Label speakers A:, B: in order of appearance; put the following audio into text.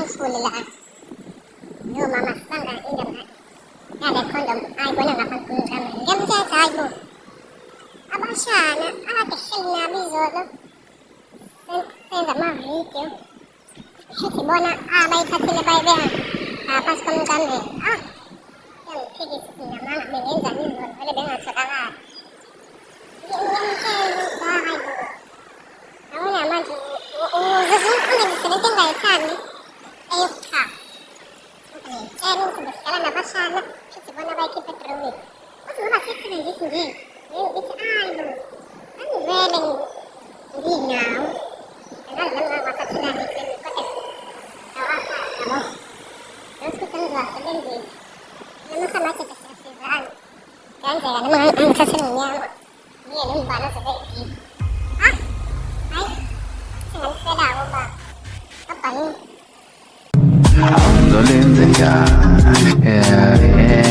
A: fulla. Jo mamma stannar i den här. Jag vet kondom. Ai buona la panculla. Andiamo già sai bu. Abashana, ate xilna bisogno. Senza marito. Shuti buona. Bai tatile bai behan. Pas kami. Yang tigis na mana mengenza ni wala dengan sekarang. Yang cewek bahay bu. Ako naman, zasun ko na sinitin kayo saan. Ayok ka. Cewek sebeskalan na ba sana? Kasi ba na ba ikipatrumi? Mas mga sisi na hindi. It's ay, ang reling linaw. Ang alam nga masasinabi ko ni Kotek. Tawasa, amo. Terus ko sa nga sa lingis. Ano masama siya kasi nasiraan. Kaya kaya naman ang sasanin niya. Hindi, ano ba na sa baby? Ha? Ay, sinang sila ako ba? Kapal.
B: Ang galing na yan. Yeah, yeah.